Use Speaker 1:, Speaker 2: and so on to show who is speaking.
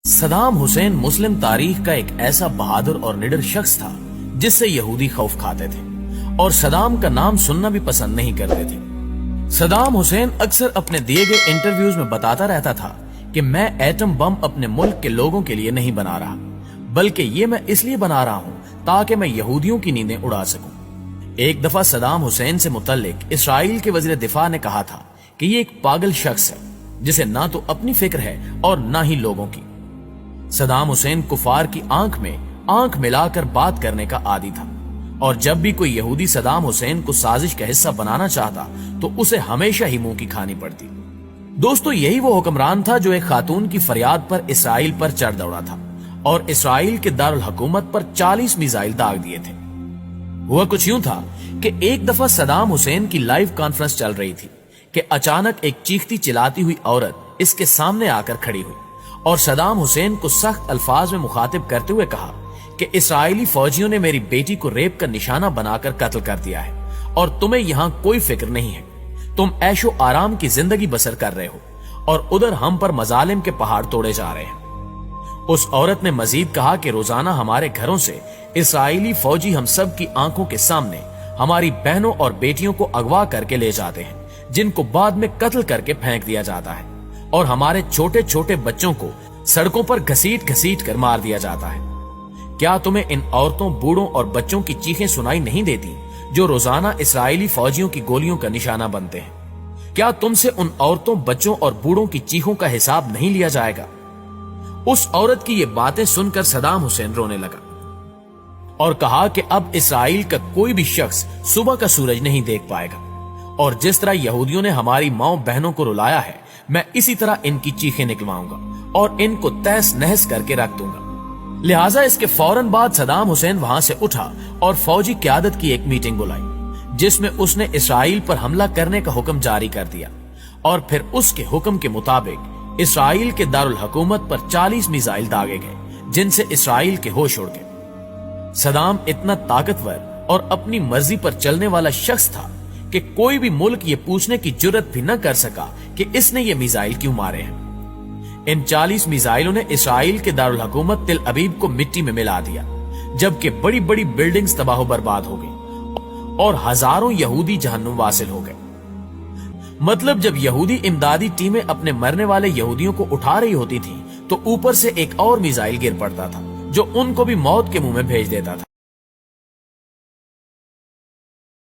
Speaker 1: सदाम हुसैन मुस्लिम तारीख का एक ऐसा बहादुर और निडर शख्स था जिससे यहूदी खौफ खाते थे और सदाम का नाम सुनना भी पसंद नहीं करते थे। सदाम हुसैन अक्सर अपने दिए गए इंटरव्यूज में बताता रहता था कि मैं एटम बम अपने मुल्क के लोगों के लिए नहीं बना रहा, बल्कि ये मैं इसलिए बना रहा हूं ताकि मैं यहूदियों की नींदें उड़ा सकूं। एक दफा सदाम हुसैन से मुतल्लिक इसराइल के वजीर दिफा ने कहा था कि ये एक पागल शख्स है जिसे ना तो अपनी फिक्र है और ना ही लोगों की। सदाम हुसैन कुफार की आंख में आंख मिलाकर बात करने का आदी था और जब भी कोई यहूदी सदाम हुसैन को साजिश का हिस्सा बनाना चाहता तो उसे हमेशा ही मुंह की खानी पड़ती। दोस्तों, यही वो हुक्मरान था जो एक खातून की फरियाद पर इसराइल पर चढ़ दौड़ा था और इसराइल के दारुल हुकूमत पर 40 मिसाइल दाग दिए थे। हुआ कुछ यूं था कि एक दफा सदाम हुसैन की लाइव कॉन्फ्रेंस चल रही थी कि अचानक एक चीखती चिल्लाती हुई औरत इसके सामने आकर खड़ी हुई और सदाम हुसैन को सख्त अल्फाज में मुखातिब करते हुए कहा कि इसराइली फौजियों ने मेरी बेटी को रेप का निशाना बनाकर कत्ल कर दिया है और तुम्हें यहाँ कोई फिक्र नहीं है। तुम ऐशो आराम की जिंदगी बसर कर रहे हो और उधर हम पर मजालिम के पहाड़ तोड़े जा रहे हैं। उस औरत ने मजीद कहा कि रोजाना हमारे घरों से इसराइली फौजी हम सब की आंखों के सामने हमारी बहनों और बेटियों को अगवा करके ले जाते हैं, जिनको बाद में कत्ल करके फेंक दिया जाता है और हमारे छोटे छोटे बच्चों को सड़कों पर घसीट घसीट कर मार दिया जाता है। क्या तुम्हें इन औरतों, बूढ़ों और बच्चों की चीखें सुनाई नहीं देती जो रोजाना इसराइली फौजियों की गोलियों का निशाना बनते हैं? क्या तुमसे उन औरतों, बच्चों और बूढ़ों की चीखों का हिसाब नहीं लिया जाएगा? उस औरत की ये बातें सुनकर सदाम हुसैन रोने लगा और कहा कि अब इसराइल का कोई भी शख्स सुबह का सूरज नहीं देख पाएगा और जिस तरह यहूदियों ने हमारी माओ बहनों को रुलाया है, मैं इसी तरह इनकी चीखें निकलवाऊंगा और इनको तहस नहस करके रख दूंगा। लिहाजा इसके फौरन बाद सदाम हुसैन वहां से उठा और फौजी क़यादत की एक मीटिंग बुलाई जिसमें उसने इसराइल पर हमला करने का हुक्म जारी कर दिया और फिर उसके हुक्म के मुताबिक इसराइल के दारुल हुकूमत पर 40 मिसाइल दागे गए जिनसे इसराइल के होश उड़ गए। सदाम इतना ताकतवर और अपनी मर्जी पर चलने वाला शख्स था कि कोई भी मुल्क ये पूछने की जुर्रत भी न कर सका कि इसने ये मिसाइल क्यों मारे हैं। इन 40 मिसाइलों ने इसराइल के दारुल हुकूमत तिल अबीब को मिट्टी में मिला दिया, जबकि बड़ी बड़ी बिल्डिंग्स तबाह बर्बाद हो गई और हजारों यहूदी जहन्नुम वासिल हो गए। मतलब जब यहूदी इमदादी टीमें अपने मरने वाले यहूदियों को उठा रही होती थी तो ऊपर से एक और मिसाइल गिर पड़ता था जो उनको भी मौत के मुंह में भेज देता था।